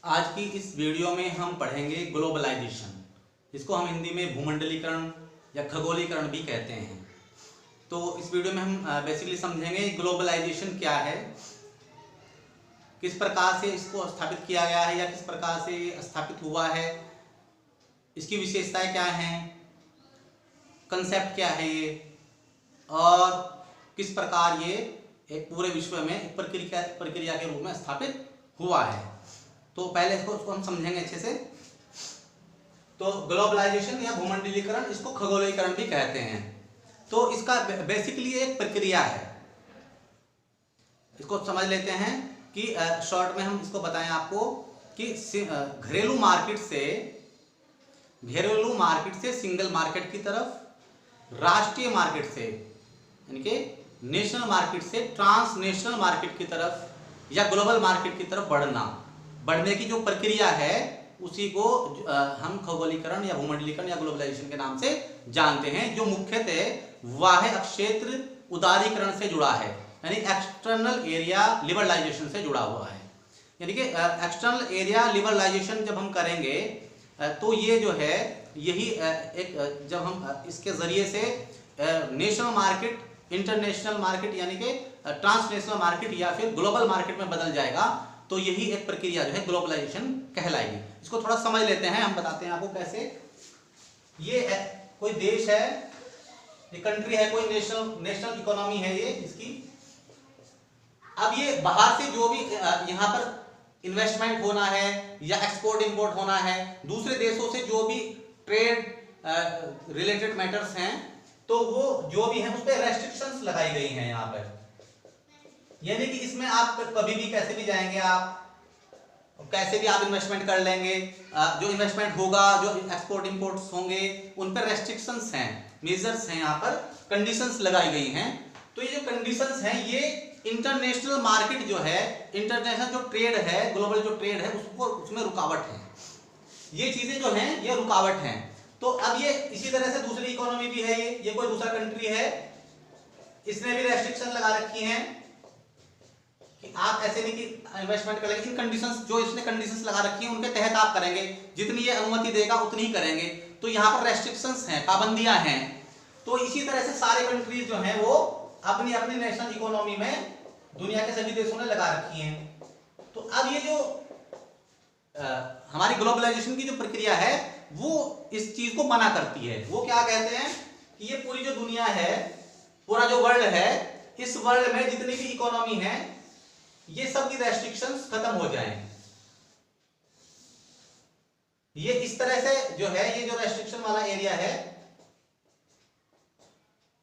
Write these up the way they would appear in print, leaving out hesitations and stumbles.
आज की इस वीडियो में हम पढ़ेंगे ग्लोबलाइजेशन। इसको हम हिंदी में भूमंडलीकरण या खगोलीकरण भी कहते हैं। तो इस वीडियो में हम बेसिकली समझेंगे ग्लोबलाइजेशन क्या है, किस प्रकार से इसको स्थापित किया गया है या किस प्रकार से स्थापित हुआ है, इसकी विशेषताएं क्या हैं, कंसेप्ट क्या है ये, और किस प्रकार ये एक पूरे विश्व में एक प्रक्रिया के रूप में स्थापित हुआ है। तो पहले इसको हम समझेंगे अच्छे से। तो ग्लोबलाइजेशन या भूमंडलीकरण, इसको खगोलीकरण भी कहते हैं। तो इसका बेसिकली एक प्रक्रिया है। इसको समझ लेते हैं कि शॉर्ट में हम इसको बताएं आपको कि घरेलू मार्केट से सिंगल मार्केट की तरफ, राष्ट्रीय मार्केट से यानी कि नेशनल मार्केट से ट्रांसनेशनल मार्केट की तरफ या ग्लोबल मार्केट की तरफ बढ़ने की जो प्रक्रिया है उसी को हम खगोलीकरण या भूमंडलीकरण या ग्लोबलाइजेशन के नाम से जानते हैं, जो मुख्यतः बाह्य क्षेत्र उदारीकरण से जुड़ा है, यानी एक्सटर्नल एरिया लिबरलाइजेशन से जुड़ा हुआ है। यानी कि एक्सटर्नल एरिया लिबरलाइजेशन जब हम करेंगे तो ये जो है यही एक जब हम इसके जरिए से नेशनल मार्केट, इंटरनेशनल मार्केट यानी कि ट्रांसनेशनल मार्केट या फिर ग्लोबल मार्केट में बदल जाएगा, तो यही एक प्रक्रिया जो है ग्लोबलाइजेशन कहलाएगी। इसको थोड़ा समझ लेते हैं, हम बताते हैं आपको कैसे। ये कोई देश है, ये कंट्री है, कोई नेशनल इकोनॉमी है ये इसकी। अब ये बाहर से जो भी यहाँ पर इन्वेस्टमेंट होना है या एक्सपोर्ट इंपोर्ट होना है, दूसरे देशों से जो भी ट्रेड रिलेटेड मैटर्स हैं, तो वो जो भी है उस पर रेस्ट्रिक्शंस लगाई गई हैं यहाँ पर। यानी कि इसमें आप कभी भी कैसे भी जाएंगे, आप कैसे भी आप इन्वेस्टमेंट कर लेंगे, जो इन्वेस्टमेंट होगा, जो एक्सपोर्ट इंपोर्ट्स होंगे, उन पर रेस्ट्रिक्शंस हैं, मेजर्स हैं, यहाँ पर कंडीशंस लगाई गई हैं। तो ये जो कंडीशंस हैं ये इंटरनेशनल मार्केट जो है, इंटरनेशनल जो ट्रेड है, ग्लोबल जो ट्रेड है, उसमें रुकावट है। ये चीजें जो हैं ये रुकावट हैं। तो अब ये इसी तरह से दूसरी इकोनॉमी भी है, ये कोई दूसरा कंट्री है, इसने भी रेस्ट्रिक्शन लगा रखी हैं कि आप ऐसे नहीं कि इन्वेस्टमेंट करेंगे, इन कंडीशंस जो इसने कंडीशंस लगा रखी हैं उनके तहत आप करेंगे, जितनी ये अनुमति देगा उतनी ही करेंगे। तो यहाँ पर रेस्ट्रिक्शंस हैं, पाबंदियां हैं। तो इसी तरह से सारे कंट्रीज जो हैं वो अपनी अपनी नेशनल इकोनॉमी में दुनिया के सभी देशों ने लगा रखी हैं। तो अब ये जो हमारी ग्लोबलाइजेशन की जो प्रक्रिया है वो इस चीज को मना करती है। वो क्या कहते हैं कि ये पूरी जो दुनिया है, पूरा जो वर्ल्ड है, इस वर्ल्ड में जितनी भी इकोनॉमी है ये सब की रेस्ट्रिक्शंस खत्म हो जाएं। ये इस तरह से जो है, ये जो रेस्ट्रिक्शन वाला एरिया है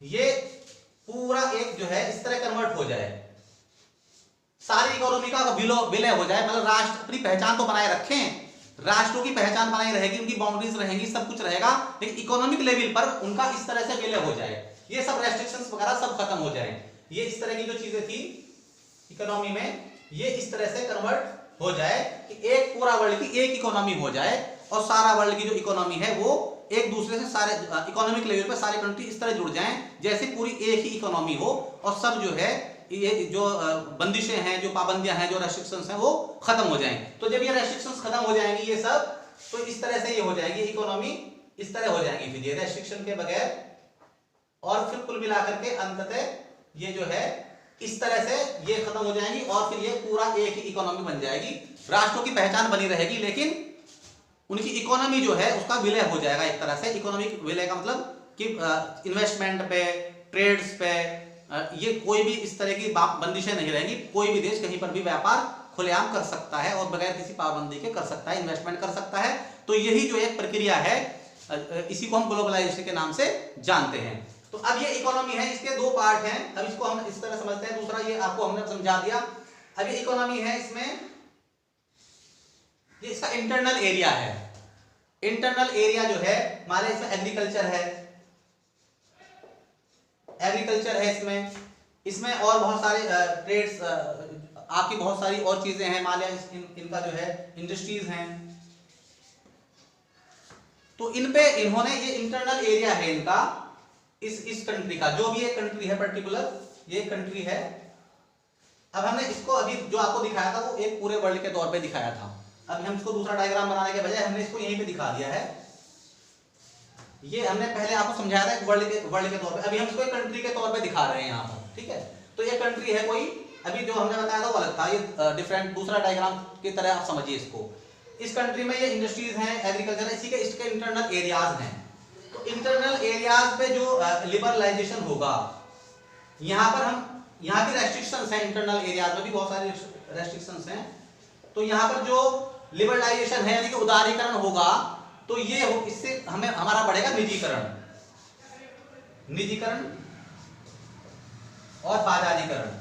ये पूरा एक जो है इस तरह कन्वर्ट हो जाए, सारी इकोनॉमी का विलय हो जाए। मतलब राष्ट्र अपनी पहचान तो बनाए रखें, राष्ट्रों की पहचान बनाई रहेगी, उनकी बाउंड्रीज रहेंगी, सब कुछ रहेगा, लेकिन इकोनॉमिक लेवल पर उनका इस तरह से विलय हो जाए, ये सब रेस्ट्रिक्शंस वगैरह सब खत्म हो जाए। ये इस तरह की जो चीजें थी इकोनॉमी में, ये इस तरह से कन्वर्ट हो जाए कि एक पूरा वर्ल्ड की एक इकोनॉमी हो जाए, और सारा वर्ल्ड की जो इकोनॉमी है वो एक दूसरे से सारे इकोनॉमिक लेवल पर सारे कंट्री इस तरह जुड़ जाएं जैसे पूरी एक ही इकोनॉमी हो, और सब जो है ये जो बंदिशें हैं, जो पाबंदियां हैं, जो रेस्ट्रिक्शंस हैं वो खत्म हो जाएं। तो जब ये रेस्ट्रिक्शंस खत्म हो जाएंगी ये सब, तो इस तरह से ये हो जाएगी इकोनॉमी, इस तरह हो जाएंगी फिर ये रेस्ट्रिक्शन के बगैर, और फिर कुल मिलाकर के अंततः ये जो है इस तरह से ये खत्म हो जाएंगी, और फिर ये पूरा एक ही इकोनॉमी बन जाएगी। राष्ट्रों की पहचान बनी रहेगी, लेकिन उनकी इकोनॉमी जो है उसका विलय हो जाएगा एक तरह से। इकोनॉमिक विलय का मतलब कि इन्वेस्टमेंट पे, ट्रेड्स पे ये कोई भी इस तरह की बंदिशें नहीं रहेंगी। कोई भी देश कहीं पर भी व्यापार खुलेआम कर सकता है और बगैर किसी पाबंदी के कर सकता है, इन्वेस्टमेंट कर सकता है। तो यही जो एक प्रक्रिया है, इसी को हम ग्लोबलाइजेशन के नाम से जानते हैं। तो अब ये इकोनॉमी है, इसके दो पार्ट हैं। अब इसको हम इस तरह समझते हैं। दूसरा ये आपको हमने समझा दिया। अब ये इकोनॉमी है, इसमें ये इसका इंटरनल एरिया है। इंटरनल एरिया जो है हमारे इसमें एग्रीकल्चर है, इसमें और बहुत सारे ट्रेड्स, आपकी बहुत सारी और चीजें हैं, मान लिया इनका जो है इंडस्ट्रीज हैं। तो इन पे इन्होंने ये इंटरनल एरिया है इनका, इस कंट्री का, जो भी एक कंट्री है पर्टिकुलर, ये कंट्री है। अब हमने इसको अभी जो आपको दिखाया था वो एक पूरे वर्ल्ड के तौर पे दिखाया था। अब हम इसको दूसरा डायग्राम बनाने के बजाय हमने इसको यहीं पे दिखा दिया है। ये हमने पहले आपको समझाया था वर्ल्ड के तौर पे, अभी हम इसको एक कंट्री के तौर पे दिखा रहे हैं यहाँ पर, ठीक है। तो ये कंट्री है कोई, अभी जो हमने बताया था वो अलग था, ये डिफरेंट दूसरा डायग्राम की तरह आप समझिए इसको। इस कंट्री में ये इंडस्ट्रीज हैं, एग्रीकल्चर है, इसी के इसके इंटरनल एरियाज हैं। तो इंटरनल एरियाज पे जो लिबरलाइजेशन होगा, यहाँ पर हम, यहाँ की रेस्ट्रिक्शंस हैं, इंटरनल एरियाज में भी बहुत सारी रेस्ट्रिक्शंस हैं। तो यहाँ पर जो लिबरलाइजेशन है यानी कि उदारीकरण होगा, तो ये हो, इससे हमें हमारा बढ़ेगा निजीकरण और बाजारीकरण।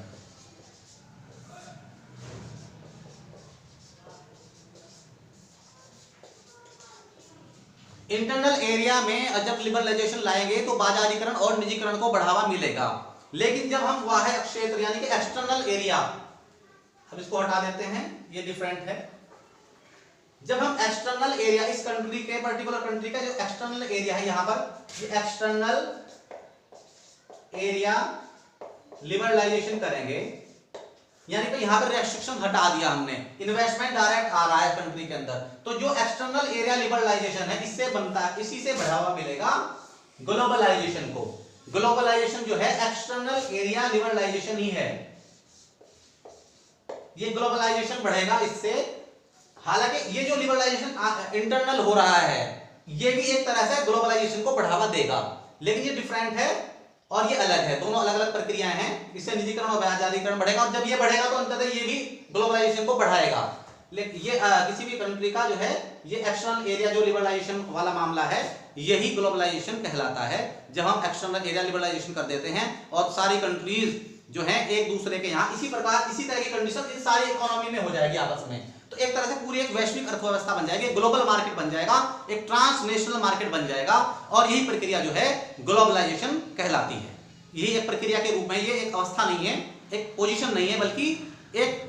इंटरनल एरिया में जब लिबरलाइजेशन लाएंगे तो बाजारीकरण और निजीकरण को बढ़ावा मिलेगा। लेकिन जब हम बाह्य क्षेत्र यानी कि एक्सटर्नल एरिया, हम इसको हटा देते हैं, ये डिफरेंट है। जब हम एक्सटर्नल एरिया, इस कंट्री के पर्टिकुलर कंट्री का जो एक्सटर्नल एरिया है, यहां पर ये एक्सटर्नल एरिया लिबरलाइजेशन करेंगे, यानी कि यहां पर रेस्ट्रिक्शन हटा दिया हमने, इन्वेस्टमेंट डायरेक्ट आ रहा है कंट्री के अंदर। तो जो एक्सटर्नल एरिया लिबरलाइजेशन है, इससे बनता है, इसी से बढ़ावा मिलेगा ग्लोबलाइजेशन को। ग्लोबलाइजेशन जो है एक्सटर्नल एरिया लिबरलाइजेशन ही है, ये ग्लोबलाइजेशन बढ़ेगा इससे। हालांकि ये जो लिबरलाइजेशन इंटरनल हो रहा है, ये भी एक तरह से ग्लोबलाइजेशन को बढ़ावा देगा, लेकिन ये डिफरेंट है और ये अलग है, दोनों अलग अलग प्रक्रियाएं हैं। इससे निजीकरण और बाजारीकरण बढ़ेगा, और जब ये बढ़ेगा तो अंततः ये भी ग्लोबलाइजेशन को बढ़ाएगा। लेकिन ये किसी भी कंट्री का जो है ये एक्सटर्नल एरिया जो लिबरलाइजेशन वाला मामला है, यही ग्लोबलाइजेशन कहलाता है। जब हम एक्सटर्नल एरिया लिबरलाइजेशन कर देते हैं और सारी कंट्रीज जो हैं एक दूसरे के यहाँ, इसी प्रकार इसी तरह की कंडीशन इन सारी इकोनॉमी में हो जाएगी आपस में, तो एक तरह से पूरी एक वैश्विक अर्थव्यवस्था बन जाएगी, ग्लोबल मार्केट बन जाएगा, एक ट्रांसनेशनल मार्केट बन जाएगा। और यही प्रक्रिया जो है ग्लोबलाइजेशन कहलाती है। यही एक प्रक्रिया के रूप में, ये एक अवस्था नहीं है, एक पोजीशन नहीं है, बल्कि एक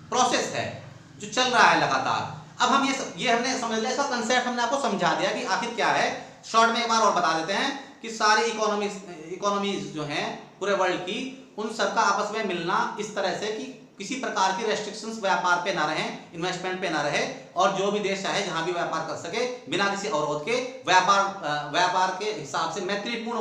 प्रोसेस है जो चल रहा है लगातार। अब हम ये हमने समझ लिया, इसका कंसेप्ट हमने आपको समझा दिया कि आखिर क्या है। शॉर्ट में एक बार और बता देते हैं कि सारी इकोनॉमीज जो हैं पूरे वर्ल्ड की, उन सबका आपस में मिलना इस तरह से कि किसी प्रकार की रेस्ट्रिक्शंस व्यापार पे ना रहे, इन्वेस्टमेंट पे ना रहे, और जो भी देश चाहे जहां भी व्यापार कर सके बिना किसी अवरोध के, व्यापार के हिसाब से मैत्रीपूर्ण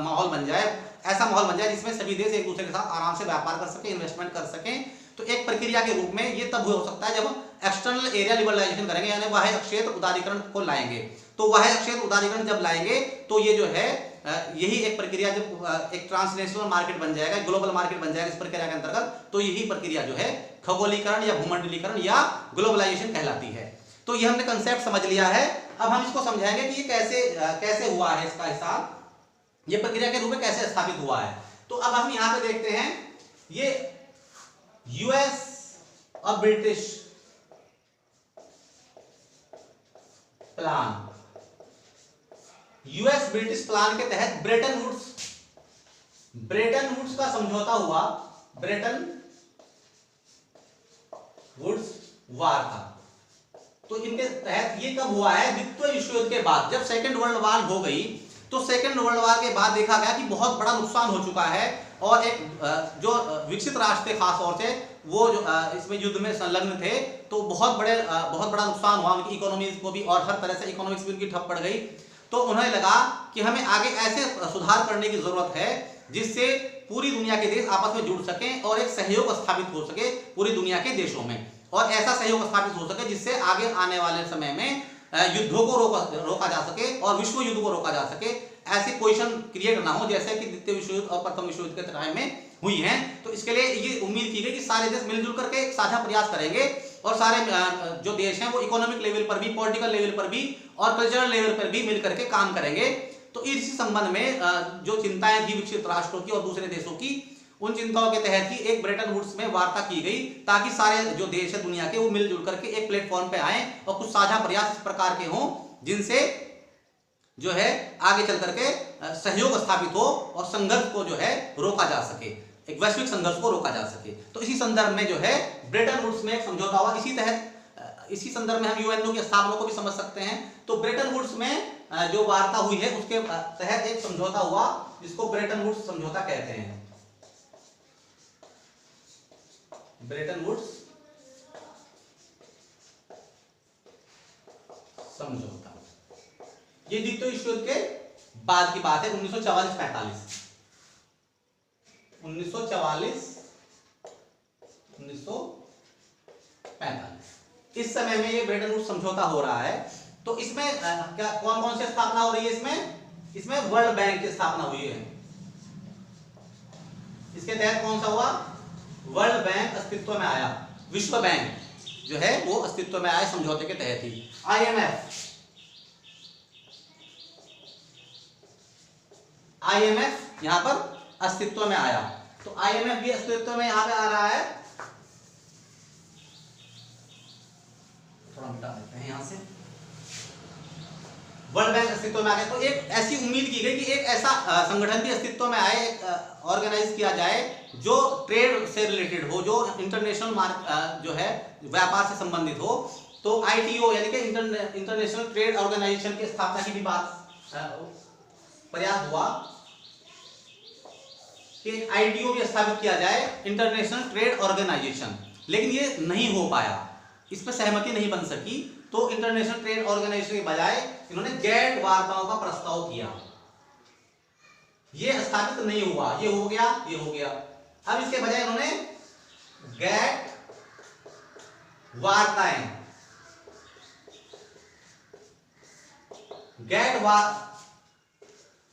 माहौल बन जाए, ऐसा माहौल बन जाए जिसमें सभी देश एक दूसरे के साथ आराम से व्यापार कर सके, इन्वेस्टमेंट कर सके। तो एक प्रक्रिया के रूप में ये तब हो सकता है जब हम एक्सटर्नल एरिया लिबरलाइजेशन करेंगे, यानी बाह्य क्षेत्र उदारीकरण को लाएंगे। तो बाह्य क्षेत्र उदारीकरण जब लाएंगे तो ये जो है यही एक प्रक्रिया, जब एक ट्रांसनेशनल मार्केट बन जाएगा, ग्लोबल मार्केट बन जाएगा इस प्रक्रिया के अंतर्गत, तो यही प्रक्रिया जो है खगोलीकरण या भूमंडलीकरण या ग्लोबलाइजेशन कहलाती है। तो ये हमने कंसेप्ट समझ लिया है। अब हम इसको समझाएंगे कि ये कैसे हुआ है, इसका हिसाब ये प्रक्रिया के रूप में कैसे स्थापित हुआ है। तो अब हम यहां पे देखते हैं, ये यूएस और British plan, US British plan के तहत ब्रेटन वुड्स का समझौता हुआ, ब्रेटन वुड्स वार था। तो इनके तहत ये कब हुआ है? द्वितीय विश्व युद्ध के बाद, जब सेकेंड वर्ल्ड वार हो गई, तो सेकेंड वर्ल्ड वार के बाद देखा गया कि बहुत बड़ा नुकसान हो चुका है, और एक जो विकसित राष्ट्र थे खास तौर से, वो जो इसमें युद्ध में संलग्न थे, तो बहुत बड़ा नुकसान हुआ उनकी इकोनॉमीज को भी, और हर तरह से इकोनॉमिक्स भी उनकी ठप पड़ गई। तो उन्हें लगा कि हमें आगे ऐसे सुधार करने की जरूरत है जिससे पूरी दुनिया के देश आपस में जुड़ सकें और एक सहयोग स्थापित हो सके पूरी दुनिया के देशों में, और ऐसा सहयोग स्थापित हो सके जिससे आगे आने वाले समय में युद्धों को रोका जा सके और विश्व युद्ध को रोका जा सके। ऐसी पोजीशन क्रिएट ना हो जैसे कि द्वितीय विश्व युद्ध और प्रथम विश्व युद्ध के टाइम में हुई हैं। तो इसके लिए ये उम्मीद की गई कि सारे देश मिलजुल करके एक साझा प्रयास करेंगे, और सारे जो देश हैं वो इकोनॉमिक लेवल पर भी, पॉलिटिकल लेवल पर भी और कल्चरल लेवल पर भी मिल करके काम करेंगे। तो इसी संबंध में जो चिंताएं थी विकसित राष्ट्रों की और दूसरे देशों की, उन चिंताओं के तहत ही एक ब्रेटन वुड्स में वार्ता की गई, ताकि सारे जो देश है दुनिया के वो मिलजुल करके एक प्लेटफॉर्म पे आए और कुछ साझा प्रयास इस प्रकार के हों जिनसे जो है आगे चल करके सहयोग स्थापित हो और संघर्ष को जो है रोका जा सके, एक वैश्विक संघर्ष को रोका जा सके। तो इसी संदर्भ में जो है ब्रेटन वुड्स में एक समझौता हुआ। इसी संदर्भ में हम यूएनओ के स्थापना को भी समझ सकते हैं। तो ब्रेटन वुड्स में जो वार्ता हुई है उसके तहत एक समझौता हुआ जिसको ब्रेटन वुड्स समझौता कहते हैं। ब्रेटन वुड्स समझौता। ये द्वितीय विश्व युद्ध के बाद की बात है, 1944-45। 1945 इस समय में ये ब्रेटन वुड्स समझौता हो रहा है। तो इसमें क्या कौन कौन सी स्थापना हो रही है? इसमें वर्ल्ड बैंक की स्थापना हुई है। इसके तहत कौन सा हुआ? वर्ल्ड बैंक अस्तित्व में आया। विश्व बैंक जो है वो अस्तित्व में आया समझौते के तहत ही। आईएमएफ यहां पर अस्तित्व में आया। तो आईएमएफ भी अस्तित्व में यहां पे आ रहा है। थोड़ा मिटा देते हैं यहां से। वर्ल्ड बैंक अस्तित्व में आ गया। तो एक ऐसी उम्मीद की गई कि एक ऐसा संगठन भी अस्तित्व में आए, ऑर्गेनाइज किया जाए जो ट्रेड से रिलेटेड हो, जो इंटरनेशनल जो है व्यापार से संबंधित हो। तो आईटीओ यानी कि इंटरनेशनल ट्रेड ऑर्गेनाइजेशन की स्थापना की भी बात प्रयास हुआ कि आईटीओ भी स्थापित किया जाए, इंटरनेशनल ट्रेड ऑर्गेनाइजेशन। लेकिन ये नहीं हो पाया, इस पर सहमति नहीं बन सकी। तो इंटरनेशनल ट्रेड ऑर्गेनाइजेशन के बजाय इन्होंने गैट वार्ताओं का प्रस्ताव किया। ये स्थापित नहीं हुआ, ये हो गया, ये हो गया। अब इसके बजाय इन्होंने गैट वार्ताएं,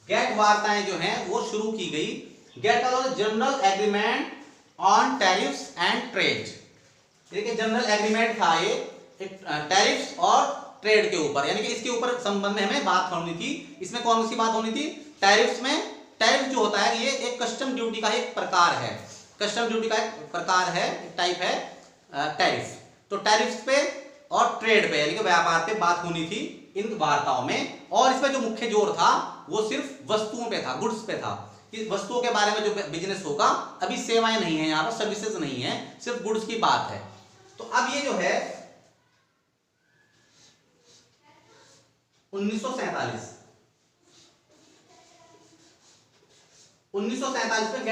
गैट वार्ताएं जो हैं वो शुरू की गई। गैट का मतलब general agreement on tariffs and trade. देखिए जनरल एग्रीमेंट था ये टैरिफ्स और ट्रेड के ऊपर, यानी कि इसके ऊपर संबंध में हमें बात होनी थी। इसमें कौन सी बात होनी थी? टैरिफ्स में, टैरिफ जो होता है ये एक कस्टम ड्यूटी का एक प्रकार है। कस्टम ड्यूटी का एक प्रकार है, एक टाइप है टैरिफ। तो टैरिफ्स पे और ट्रेड पे यानी कि व्यापार पे बात होनी थी इन वार्ताओं में। और इसमें जो मुख्य जोर था वो सिर्फ वस्तुओं पे था, गुड्स पे था। कि वस्तुओं के बारे में जो बिजनेस होगा, अभी सेवाएं नहीं है, यहाँ पर सर्विसेज नहीं है, सिर्फ गुड्स की बात है। तो अब ये जो है 1947 में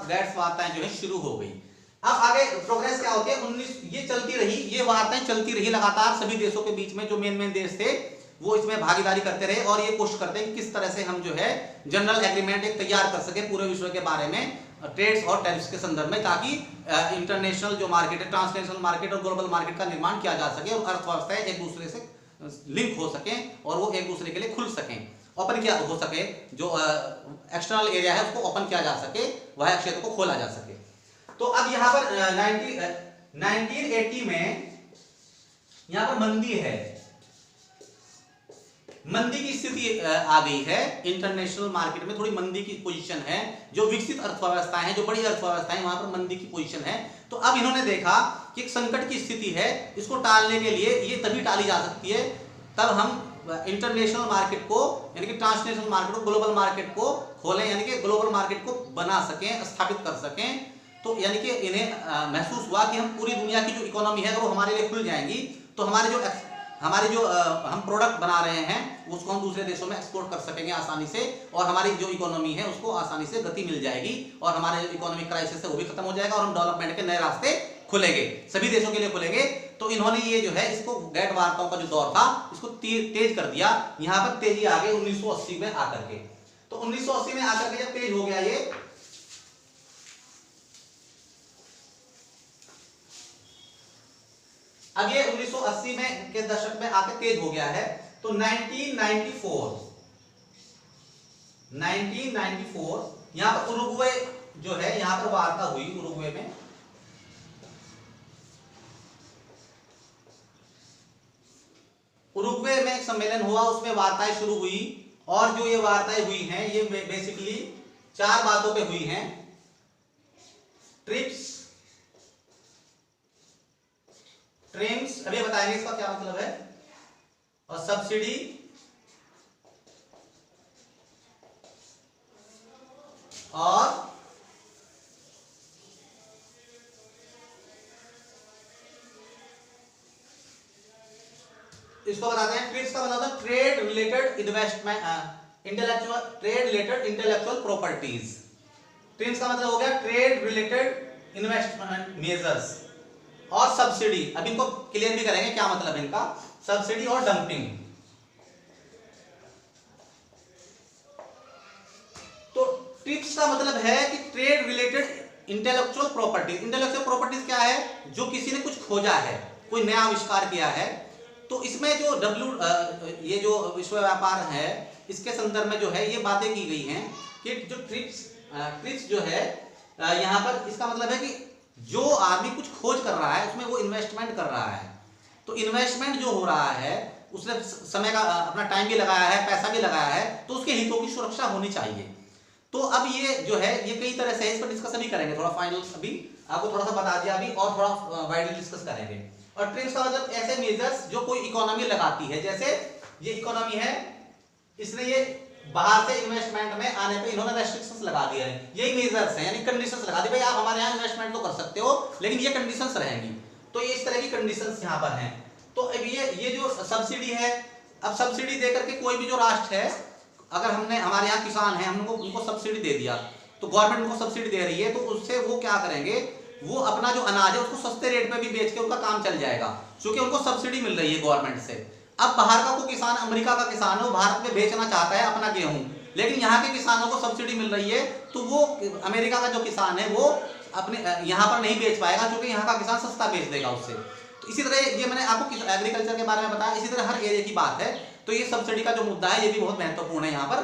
गैट्स वार्ताएं जो है शुरू हो गई। अब आगे प्रोग्रेस क्या होती है? ये चलती रही, ये वार्ताएं चलती रही लगातार सभी देशों के बीच में। जो मेन देश थे वो इसमें भागीदारी करते रहे और ये कोशिश करते हैं कि किस तरह से हम जो है जनरल एग्रीमेंट एक तैयार कर सके पूरे विश्व के बारे में, ट्रेड्स और टैरिफ्स के संदर्भ में, ताकि इंटरनेशनल जो मार्केट है, ट्रांसनेशनल मार्केट और ग्लोबल मार्केट का निर्माण किया जा सके और अर्थव्यवस्थाएं एक दूसरे से लिंक हो सके और वो एक दूसरे के लिए खुल सकें, ओपन किया हो सके। जो एक्सटर्नल एरिया है उसको ओपन किया जा सके, वह क्षेत्र को खोला जा सके। तो अब यहाँ पर 1980 में यहाँ पर मंदी है, मंदी की स्थिति आ गई है। इंटरनेशनल मार्केट में थोड़ी मंदी की पोजीशन है। जो विकसित अर्थव्यवस्थाएं हैं, जो बड़ी अर्थव्यवस्थाएं, वहां पर मंदी की पोजीशन है। तो अब इन्होंने देखा कि एक संकट की स्थिति है, इसको टालने के लिए ये तभी टाली जा सकती है तब हम इंटरनेशनल मार्केट को यानी कि ट्रांसनेशनल मार्केट को, ग्लोबल मार्केट को खोलें, यानी कि ग्लोबल मार्केट को बना सकें, स्थापित कर सकें। तो यानी कि इन्हें महसूस हुआ कि हम पूरी दुनिया की जो इकोनॉमी है वो हमारे लिए खुल जाएंगी, तो हमारे जो हम प्रोडक्ट बना रहे हैं उसको हम दूसरे देशों में एक्सपोर्ट कर सकेंगे आसानी से, और हमारी जो इकोनॉमी है उसको आसानी से गति मिल जाएगी और हमारे जो इकोनॉमिक क्राइसिस है वो भी खत्म हो जाएगा और हम डेवलपमेंट के नए रास्ते खुलेंगे, सभी देशों के लिए खुलेंगे। तो इन्होंने ये जो है इसको गैट वार्ताओं का जो दौर था इसको तेज कर दिया। यहाँ पर तेजी आ गई 1980 में आकर के। तो 1980 में आकर के जब तेज हो गया ये, अब ये 1980 में के दशक में आके तेज हो गया है। तो 1994 यहां पर उरुग्वे जो है, यहां पर वार्ता हुई उरुग्वे में। उरुग्वे में एक सम्मेलन हुआ, उसमें वार्ताएं शुरू हुई और जो ये वार्ताएं हुई हैं ये बेसिकली 4 बातों पे हुई हैं। ट्रिप्स अभी बताएंगे इसका क्या मतलब है, और सब्सिडी और इसको बताते हैं। ट्रिप्स का मतलब होता है trade related investment, intellectual properties. Trips का मतलब हो गया ट्रेड रिलेटेड इन्वेस्टमेंट मेजर्स। और सब्सिडी, अब इनको क्लियर भी करेंगे क्या मतलब इनका, सब्सिडी और डंपिंग। ट्रिप्स का मतलब है कि trade related intellectual properties. Intellectual properties क्या है? जो किसी ने कुछ खोजा है, कोई नया आविष्कार किया है। तो इसमें जो ये जो विश्व व्यापार है, इसके संदर्भ में जो है ये बातें की गई हैं कि जो ट्रिप्स जो है यहाँ पर इसका मतलब है कि जो आदमी कुछ खोज कर रहा है उसमें वो इन्वेस्टमेंट कर रहा है। तो इन्वेस्टमेंट जो हो रहा है उसने समय का अपना टाइम भी लगाया है, पैसा भी लगाया है, तो उसके हितों की सुरक्षा होनी चाहिए। तो अब ये जो है ये कई तरह से इस पर डिस्कस भी करेंगे, थोड़ा फाइनल अभी आपको थोड़ा सा बता दिया अभी, और थोड़ा वाइडली डिस्कस करेंगे। और ट्रिप्स का मतलब ऐसे मेजर्स जो कोई इकोनॉमी लगाती है, जैसे ये इकोनॉमी है, इसने ये बाहर से इन्वेस्टमेंट में आने पे इन्होंने रेस्ट्रिक्शंस लगा दिए हैं। यही मेजर्स हैं, यानी कंडीशंस लगा दी, भाई आप हमारे यहाँ इन्वेस्टमेंट तो कर सकते हो लेकिन ये कंडीशंस रहेंगी। तो ये इस तरह की कंडीशंस यहाँ पर हैं। तो अब ये जो सब्सिडी है, अब सब्सिडी देकर के कोई भी जो राष्ट्र है, अगर हमने हमारे यहाँ किसान है, हमने उनको सब्सिडी दे दिया, तो गवर्नमेंट उनको सब्सिडी दे रही है, तो उससे वो क्या करेंगे, वो अपना जो अनाज है उसको सस्ते रेट में भी बेच के उनका काम चल जाएगा, क्योंकि उनको सब्सिडी मिल रही है गवर्नमेंट से। अब बाहर का कोई किसान, अमेरिका का किसान है, वो भारत में बेचना चाहता है अपना गेहूं, लेकिन यहाँ के किसानों को सब्सिडी मिल रही है, तो वो अमेरिका का जो किसान है वो अपने यहाँ पर नहीं बेच पाएगा, क्योंकि यहाँ का किसान सस्ता बेच देगा उससे। तो इसी तरह ये मैंने आपको एग्रीकल्चर के बारे में बताया, इसी तरह हर एरिया की बात है। तो ये सब्सिडी का जो मुद्दा है ये भी बहुत महत्वपूर्ण है यहाँ पर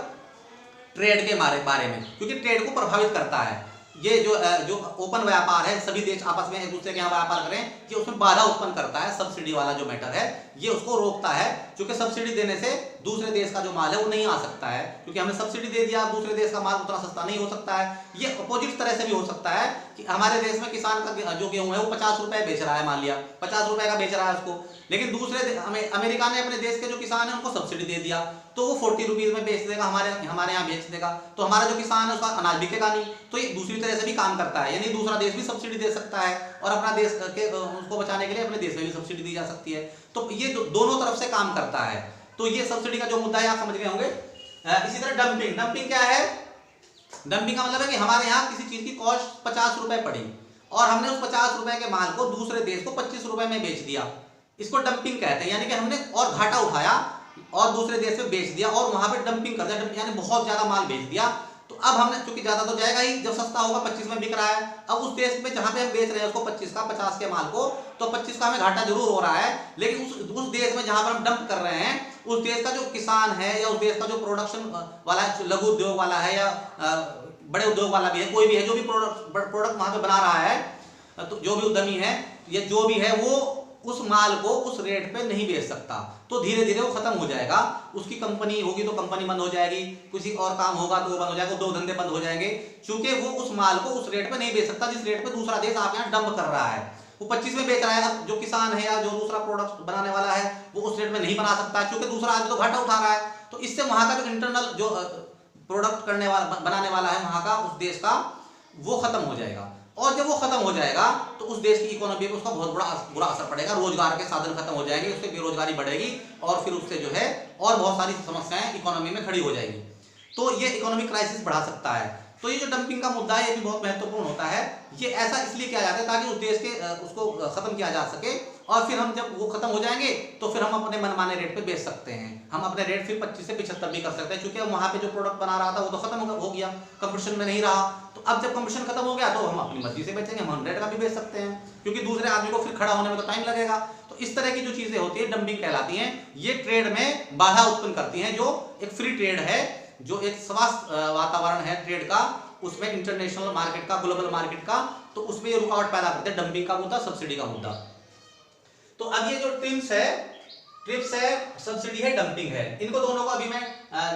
ट्रेड के बारे में, क्योंकि ट्रेड को प्रभावित करता है। ये जो ओपन व्यापार है, सभी देश आपस में एक दूसरे के यहाँ व्यापार करें, ये उसमें बाधा उत्पन्न करता है। सब्सिडी वाला जो मैटर है ये उसको रोकता है, क्योंकि सब्सिडी देने से दूसरे देश का जो माल है वो नहीं आ सकता है, क्योंकि हमने सब्सिडी दे दिया, दूसरे देश का माल उतना सस्ता नहीं हो सकता है। ये अपोजिट तरह से भी हो सकता है कि हमारे देश में किसान का जो गेहूं है वो 50 रुपए बेच रहा है, मान लिया 50 रुपए का बेच रहा है उसको, लेकिन दूसरे अमेरिका ने अपने देश के जो किसान है उनको सब्सिडी दे दिया, तो वो 40 रुपीज में बेच देगा, हमारे यहाँ बेच देगा, तो हमारा जो किसान है उसका अनाज बिकेगा नहीं। तो ये दूसरी तरह से भी काम करता है, यानी दूसरा देश भी सब्सिडी दे सकता है और अपना देश के उसको बचाने के लिए अपने देश में भी सब्सिडी दी जा सकती है। तो ये दोनों तरफ से काम करता है। तो ये सब्सिडी का जो मुद्दा है आप समझ गए होंगे। इसी तरह डंपिंग क्या है? डंपिंग का मतलब है कि हमारे यहाँ किसी चीज की कॉस्ट 50 रुपए पड़ी और हमने उस 50 रुपए के माल को दूसरे देश को 25 रुपए में बेच दिया, इसको डंपिंग कहते हैं। यानी कि हमने और घाटा उठाया और दूसरे देश में बेच दिया और वहां पे डंपिंग कर दिया, यानी बहुत ज्यादा माल बेच दिया। तो अब हमने, क्योंकि ज्यादा तो जाएगा ही, जब सस्ता होगा 25 में बिक रहा है, अब उस देश में जहां पे हम बेच रहे हैं उसको 25 का 50 के माल को, तो 25 का हमें घाटा जरूर हो रहा है, लेकिन उस देश में जहां पर हम डंप कर रहे हैं उस देश का जो किसान है या उस देश का जो प्रोडक्शन वाला है, लघु उद्योग वाला है या बड़े उद्योग वाला भी है, कोई भी है जो भी प्रोडक्ट वहां पे बना रहा है, तो जो भी उद्यमी है या जो भी है वो उस माल को उस रेट पे नहीं बेच सकता। तो धीरे धीरे वो खत्म हो जाएगा, उसकी कंपनी होगी तो कंपनी बंद हो जाएगी, किसी और काम होगा तो वो बंद हो जाएगा, दो धंधे बंद हो जाएंगे, क्योंकि वो उस माल को उस रेट पे नहीं बेच सकता जिस रेट पे दूसरा देश आप यहाँ डंप कर रहा है। वो 25 में बेच रहा है, अब जो किसान है या जो दूसरा प्रोडक्ट बनाने वाला है वो उस रेट में नहीं बना सकता, क्योंकि दूसरा आदमी तो घाटा उठा रहा है। तो इससे वहां का जो इंटरनल जो प्रोडक्ट करने वाला बनाने वाला है वहां का, उस देश का, वो खत्म हो जाएगा। और जब वो खत्म हो जाएगा तो उस देश की इकोनॉमी पे उसका बहुत बुरा असर पड़ेगा, रोजगार के साधन खत्म हो जाएंगे, उससे बेरोजगारी बढ़ेगी और फिर उससे जो है और बहुत सारी समस्याएं इकोनॉमी में खड़ी हो जाएगी। तो ये इकोनॉमिक क्राइसिस बढ़ा सकता है। तो ये जो डंपिंग का मुद्दा है ये भी बहुत महत्वपूर्ण होता है। ये ऐसा इसलिए किया जाता है ताकि उस देश के उसको खत्म किया जा सके, और फिर हम जब वो खत्म हो जाएंगे तो फिर हम अपने मनमाने रेट पे बेच सकते हैं। हम अपने रेट फिर 25 से 75 भी कर सकते हैं, क्योंकि वहां पे जो प्रोडक्ट बना रहा था वो तो खत्म हो गया, कंपटीशन में नहीं रहा। तो अब जब कंपटीशन खत्म हो गया तो हम अपनी मर्जी से बेचेंगे, हम 100 का भी बेच सकते हैं, क्योंकि दूसरे आदमी को फिर खड़ा होने में तो टाइम लगेगा। तो इस तरह की जो चीजें होती है डंपिंग कहलाती हैं। ये ट्रेड में बाधा उत्पन्न करती हैं। जो एक फ्री ट्रेड है, जो एक स्वस्थ वातावरण है ट्रेड का, उसमें इंटरनेशनल मार्केट का, ग्लोबल मार्केट का, तो उसमें ये रुकावट पैदा करते हैं, डंपिंग का मुद्दा, सब्सिडी का मुद्दा। तो अब ये जो ट्रिप्स है, सब्सिडी है, डंपिंग है, इनको दोनों को अभी मैं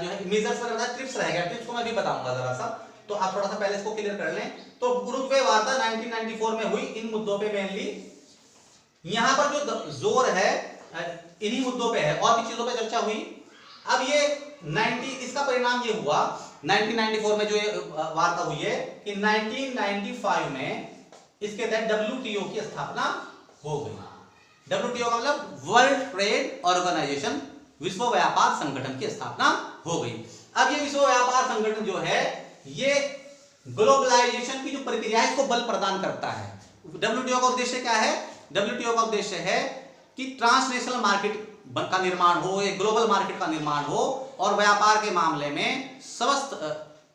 जो है मेजर्स पर बताया, ट्रिप्स रह गया, ट्रिप्स को मैं भी बताऊंगा जरा सा, तो आप थोड़ा सा पहले इसको क्लियर कर लें। तो उरुग्वे वार्ता 1994 में हुई इन मुद्दों पे मेनली। यहां पर जो जोर है इन्हीं मुद्दों पे है, और भी चीजों पे चर्चा हुई। अब ये इसका परिणाम ये हुआ 1994 में जो ये वार्ता हुई है कि 1995 में इसके तहत WTO की स्थापना हो गई। WTO का मतलब वर्ल्ड ट्रेड ऑर्गेनाइजेशन, विश्व व्यापार संगठन की स्थापना हो गई। अब ये विश्व व्यापार संगठन जो है ये ग्लोबलाइजेशन की जो प्रक्रिया है इसको बल प्रदान करता है। WTO का उद्देश्य क्या है? WTO का उद्देश्य है कि ट्रांसनेशनल मार्केट का निर्माण हो, एक ग्लोबल मार्केट का निर्माण हो, और व्यापार के मामले में समस्त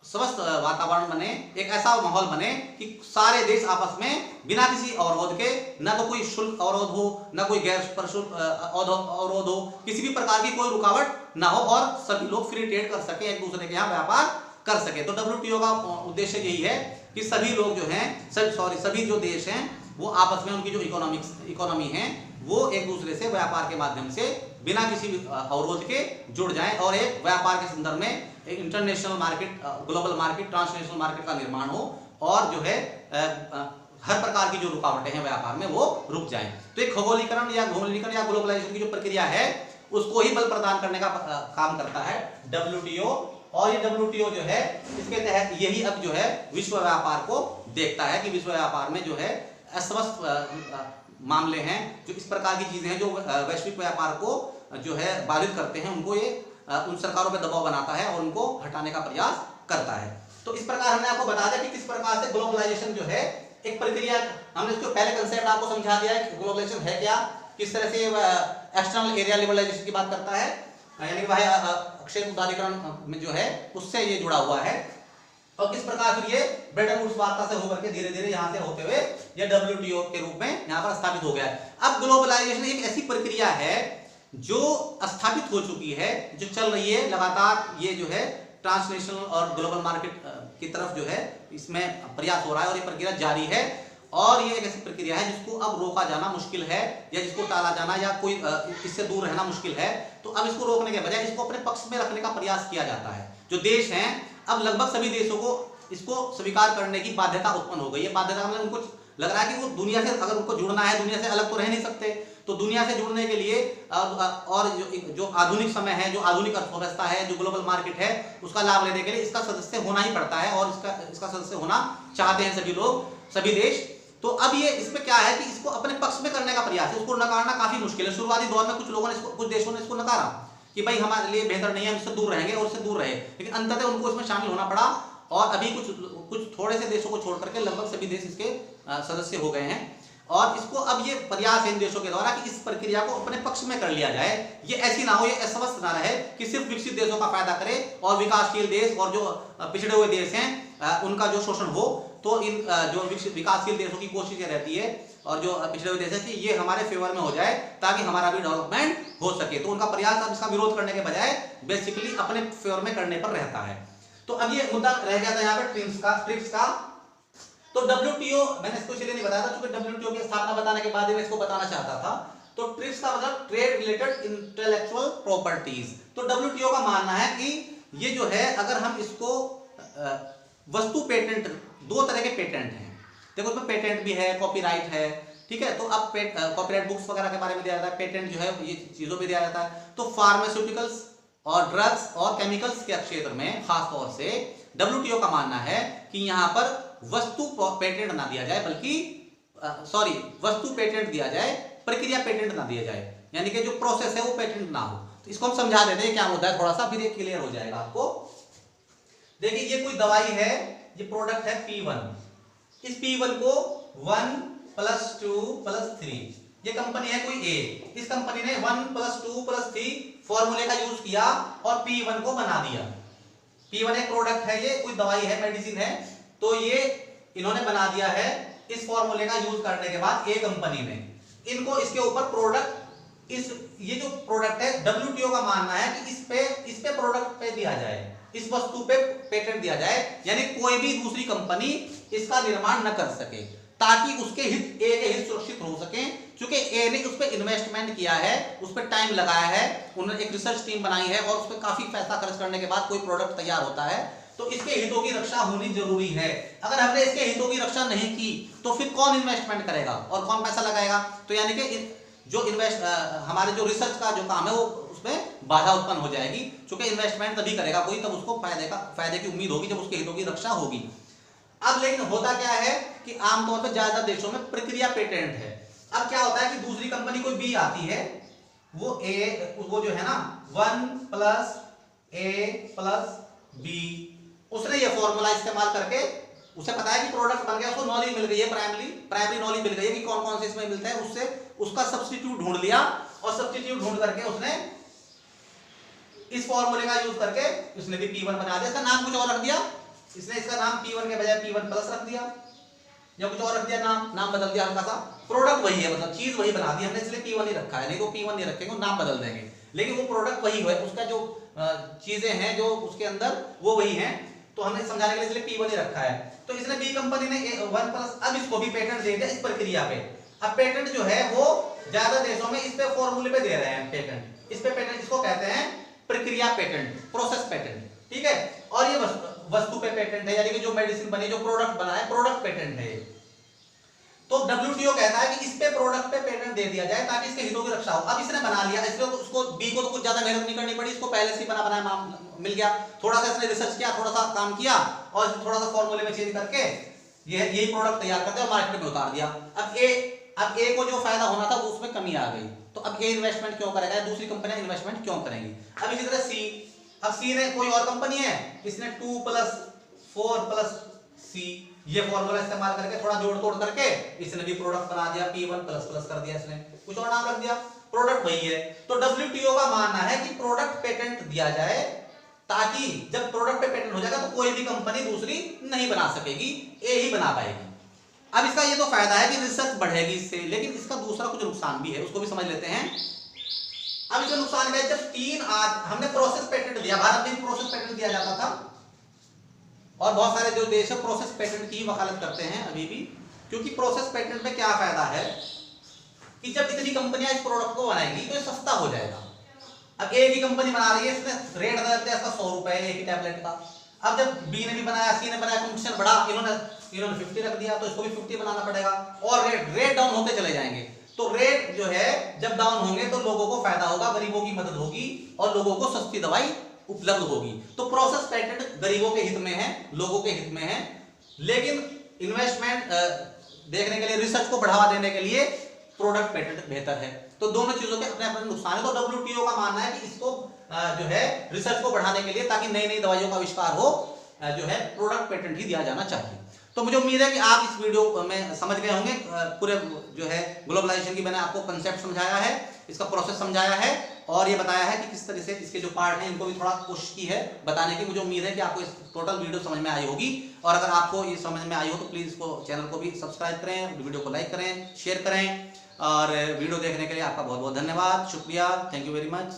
स्वस्थ वातावरण बने, एक ऐसा माहौल बने कि सारे देश आपस में बिना किसी अवरोध के, न तो कोई शुल्क अवरोध हो, न कोई गैर प्रशुल्क अवरोध हो, किसी भी प्रकार की कोई रुकावट ना हो और सभी लोग फ्री ट्रेड कर सके, एक दूसरे के यहाँ व्यापार कर सके। तो WTO का उद्देश्य यही है कि सभी लोग जो हैं, सभी जो देश हैं वो आपस में उनकी जो इकोनॉमी है वो एक दूसरे से व्यापार के माध्यम से बिना किसी अवरोध के जुड़ जाएं और एक व्यापार के संदर्भ में एक international market, global market, transnational market का निर्माण हो और जो है हर प्रकार की जो रुकावटें हैं व्यापार में वो रुक जाएं। तो एक खगोलीकरण या घोलीकरण या ग्लोबलाइजेशन की जो प्रक्रिया है उसको ही बल प्रदान करने का काम करता है WTO। और ये WTO जो है इसके तहत यही अब जो है विश्व व्यापार को देखता है कि विश्व व्यापार में जो है अस्वस्थ मामले हैं, जो इस प्रकार की चीजें हैं जो वैश्विक व्यापार को जो है बाधित करते हैं, उनको ये उन सरकारों पर दबाव बनाता है और उनको हटाने का प्रयास करता है। तो इस प्रकार हमने आपको बता दिया कि किस प्रकार से ग्लोबलाइजेशन जो है एक प्रक्रिया, हमने इसको पहले कंसेप्ट आपको समझा दिया है कि ग्लोबलाइजेशन है क्या, किस तरह से एक्सटर्नल एरिया लिबरलाइजेशन की बात करता है, यानी कि बाह्य क्षेत्र उदारीकरण में जो है उससे ये जुड़ा हुआ है, और किस प्रकार फिर ये ब्रेटन वुड्स वार्ता से होकर के धीरे धीरे यहाँ से होते हुए ये WTO के रूप में यहाँ पर स्थापित हो गया है। अब ग्लोबलाइजेशन एक ऐसी प्रक्रिया है जो स्थापित हो चुकी है, जो चल रही है लगातार, ये जो है ट्रांसनेशनल और ग्लोबल मार्केट की तरफ जो है इसमें प्रयास हो रहा है और ये प्रक्रिया जारी है। और ये एक ऐसी प्रक्रिया है जिसको अब रोका जाना मुश्किल है या जिसको टाला जाना या कोई इससे दूर रहना मुश्किल है। तो अब इसको रोकने के बजाय इसको अपने पक्ष में रखने का प्रयास किया जाता है। जो देश हैं अब लगभग सभी देशों को इसको स्वीकार करने की बाध्यता उत्पन्न हो गई है। बाध्यता मतलब उनको लग रहा है कि वो दुनिया से अगर उनको जुड़ना है, दुनिया से अलग तो रह नहीं सकते, तो दुनिया से जुड़ने के लिए और जो आधुनिक समय है, जो आधुनिक अर्थव्यवस्था है, जो ग्लोबल मार्केट है, उसका लाभ लेने के लिए इसका सदस्य होना ही पड़ता है और इसका सदस्य होना चाहते हैं सभी लोग, सभी देश। तो अब ये इसमें क्या है कि इसको अपने पक्ष में करने का प्रयास है, उसको नकारना काफी मुश्किल है। शुरुआती दौर में कुछ लोगों ने कुछ देशों ने इसको नकारा कि भाई हमारे लिए बेहतर नहीं है, हम इससे दूर रहेंगे और इससे दूर रहे, लेकिन अंततः उनको इसमें शामिल होना पड़ा और अभी कुछ थोड़े से देशों को छोड़ करके लगभग सभी देश इसके सदस्य हो गए हैं। और इसको अब ये प्रयास है इन देशों के द्वारा कि इस प्रक्रिया को अपने पक्ष में कर लिया जाए। ये ऐसी ना हो, ये अस्वस्थ ना रहे कि सिर्फ विकसित देशों का फायदा करे और विकासशील देश और जो पिछड़े हुए देश हैं उनका जो शोषण हो। तो इन जो विकासशील देशों की कोशिश ये रहती है और जो पिछड़े हुए देश है कि ये हमारे फेवर में हो जाए ताकि हमारा भी डेवलपमेंट हो सके। तो उनका प्रयास अब इसका विरोध करने के बजाय बेसिकली अपने फेवर में करने पर रहता है। तो अब ये मुद्दा रह गया था यहाँ पे ट्रिप्स का। तो WTO मैंने इसको इसलिए नहीं बताया था क्योंकि WTO की स्थापना बताने के बाद मैं इसको बताना चाहता था। तो ट्रिप्स का मतलब ट्रेड रिलेटेड इंटेलेक्चुअल प्रॉपर्टीज। तो WTO का मानना है कि ये जो है अगर हम इसको वस्तु पेटेंट, दो तरह के पेटेंट हैं, देखो इसमें पेटेंट भी है, कॉपीराइट है, ठीक है। तो अब कॉपीराइट बुक्स वगैरह के बारे में दिया जाता है, पेटेंट जो है ये चीजों में दिया जाता है। तो फार्मास्यूटिकल्स और ड्रग्स और केमिकल्स के क्षेत्र में खास तौर से WTO का मानना है कि यहाँ पर वस्तु पेटेंट ना दिया जाए, बल्कि वस्तु पेटेंट दिया जाए, प्रक्रिया पेटेंट ना दिया जाए, यानी कि जो प्रोसेस है वो पेटेंट ना हो। तो इसको हम समझा देते हैं क्या होता है थोड़ा सा, फिर ये क्लियर हो जाएगा आपको। देखिए ये कोई दवाई है, ये प्रोडक्ट है P1। इस P1 को 1 + 2 + 3, ये कंपनी है कोई A, इस कंपनी ने 1 + 2 + 3 फॉर्मूले का यूज किया और P1 को बना दिया। P1 एक प्रोडक्ट है, ये कोई दवाई है, मेडिसिन है, तो ये इन्होंने बना दिया है इस फॉर्मूले का यूज करने के बाद A कंपनी ने इनको इसके ऊपर प्रोडक्ट, ये जो प्रोडक्ट है WTO का मानना है कि इस पे प्रोडक्ट पे दिया जाए, इस वस्तु पे पेटेंट दिया जाए, यानी कोई भी दूसरी कंपनी इसका निर्माण न कर सके ताकि उसके हित, A के हित सुरक्षित हो सके। क्योंकि A ने उस पर इन्वेस्टमेंट किया है, उस पर टाइम लगाया है, उन्होंने एक रिसर्च टीम बनाई है और उस पर काफी पैसा खर्च करने के बाद कोई प्रोडक्ट तैयार होता है, तो इसके हितों की रक्षा होनी जरूरी है। अगर हमने इसके हितों की रक्षा नहीं की तो फिर कौन इन्वेस्टमेंट करेगा और कौन पैसा लगाएगा। तो यानी कि जो हमारे जो रिसर्च का जो काम है वो उसमें बाधा उत्पन्न हो जाएगी, क्योंकि इन्वेस्टमेंट तभी करेगा कोई तब उसको फायदे की उम्मीद होगी, जब उसके हितों की रक्षा होगी। अब लेकिन होता क्या है कि आमतौर पर ज्यादातर देशों में प्रक्रिया पेटेंट है। अब क्या होता है कि दूसरी कंपनी कोई B आती है, वो जो है ना 1 + A + B, उसने ये फॉर्मूला इस्तेमाल करके, उसे पता है कि प्रोडक्ट बन गया, उसको नॉलेज मिल गई है, प्राइमरी नॉलेज मिल गई है कि कौन कौन से इसमें मिलता है, उससे उसका सब्स्टिट्यूट ढूंढ लिया और सब्स्टिट्यूट ढूंढ करके उसने इस फॉर्मूले का यूज करके उसने भी P1 बना दिया। इसका नाम कुछ और रख दिया, इसने इसका नाम P1 के बजाय P1 प्लस रख दिया या कुछ और रख दिया, नाम बदल दिया हल्का सा, प्रोडक्ट वही है, मतलब चीज वही बना दी हमने, इसलिए P1 ही रखा है, नहीं तो P1 नहीं रखेंगे, नाम बदल देंगे, लेकिन वो प्रोडक्ट वही है, उसका जो चीजें हैं जो उसके अंदर वो वही हैं, तो हमने समझाने के लिए इसलिए P1 ही रखा है। तो इसने बी कंपनी ने 1 प्लस, अब इसको भी पेटेंट दे दिया इस प्रक्रिया पे। अब पेटेंट जो है वो ज्यादा देशों में इस पे फॉर्मूले पे दे रहे हैं पेटेंट, इस पे पेटेंट, इसको कहते हैं प्रक्रिया पेटेंट, प्रोसेस पेटेंट, ठीक है। और ये वस्तु पे पेटेंट है, यानी कि जो मेडिसिन बनी, जो प्रोडक्ट बना है, प्रोडक्ट पेटेंट है। तो WTO कहता है कि इस पे प्रोडक्ट पे पेटेंट दे दिया जाए ताकि इसके हितों की रक्षा हो। अब इसने बना लिया, इसलिए उसको बी को तो कुछ ज्यादा मेहनत नहीं करनी पड़ी, इसको पहले से ही बना बनाया मिल गया, थोड़ा सा इसने रिसर्च किया, थोड़ा सा काम किया और थोड़ा सा फॉर्मूले में चेंज करके यही प्रोडक्ट तैयार करते और मार्केट में उतार दिया। अब ए को जो फायदा होना था वो उसमें कमी आ गई, तो अब ए इन्वेस्टमेंट क्यों करेगा, दूसरी कंपनियां इन्वेस्टमेंट क्यों करेंगी। अब इसी तरह सी, अब सी ने कोई और कंपनी है, इसने 2 + 4 + C ये फॉर्मूला इस्तेमाल करके थोड़ा जोड़ तोड़ करके इसने भी प्रोडक्ट बना दिया, P1++ कर दिया, इसने कुछ और नाम रख दिया, प्रोडक्ट वही है। तो WTO का मानना है कि प्रोडक्ट पेटेंट दिया जाए ताकि जब प्रोडक्ट पे पेटेंट हो जाएगा तो कोई भी कंपनी दूसरी नहीं बना सकेगी, ए ही बना पाएगी। अब इसका ये तो फायदा है कि रिसर्च बढ़ेगी इससे, लेकिन इसका दूसरा कुछ नुकसान भी है, उसको भी समझ लेते हैं। अब इसका नुकसान क्या है, जब हमने प्रोसेस पेटेंट दिया, भारत में प्रोसेस पेटेंट दिया जाता था और बहुत सारे जो देश है प्रोसेस पेटेंट की वकालत करते हैं अभी भी, क्योंकि प्रोसेस पेटेंट में क्या फायदा है कि जब इतनी कंपनियां इस प्रोडक्ट को बनाएंगी तो ये सस्ता हो जाएगा। अब एक ही कंपनी बना रही है, इसने रेट दे दिया इसका 100 रुपए एक ही टैबलेट का। अब जब बी ने भी बनाया, सी ने बनाया, कंपटीशन बढ़ा, इन्होंने 50 रख दिया, तो इसको भी 50 बनाना पड़ेगा और रेट डाउन होते चले जाएंगे। तो रेट जो है जब डाउन होंगे तो लोगों को फायदा होगा, गरीबों की मदद होगी और लोगों को सस्ती दवाई उपलब्ध होगी। तो प्रोसेस पेटेंट गरीबों के हित में है, लोगों के हित में है, लेकिन इन्वेस्टमेंट देखने के लिए, रिसर्च को बढ़ावा देने के लिए प्रोडक्ट पेटेंट बेहतर है। तो दोनों चीजों के अपने अपने नुकसान है। तो WTO का मानना है कि इसको जो है रिसर्च को बढ़ाने के लिए, ताकि नई नई दवाइयों का आविष्कार हो, जो है प्रोडक्ट पेटेंट ही दिया जाना चाहिए। तो मुझे उम्मीद है कि आप इस वीडियो में समझ गए होंगे, पूरे जो है ग्लोबलाइजेशन की मैंने आपको कंसेप्ट समझाया है, इसका प्रोसेस समझाया है और ये बताया है कि किस तरह से इसके जो पार्ट हैं इनको भी थोड़ा कोशिश की है बताने की। मुझे उम्मीद है कि आपको इस टोटल वीडियो समझ में आई होगी, और अगर आपको ये समझ में आई हो तो प्लीज़ इसको चैनल को भी सब्सक्राइब करें, वीडियो को लाइक करें, शेयर करें, और वीडियो देखने के लिए आपका बहुत बहुत धन्यवाद, शुक्रिया, थैंक यू वेरी मच।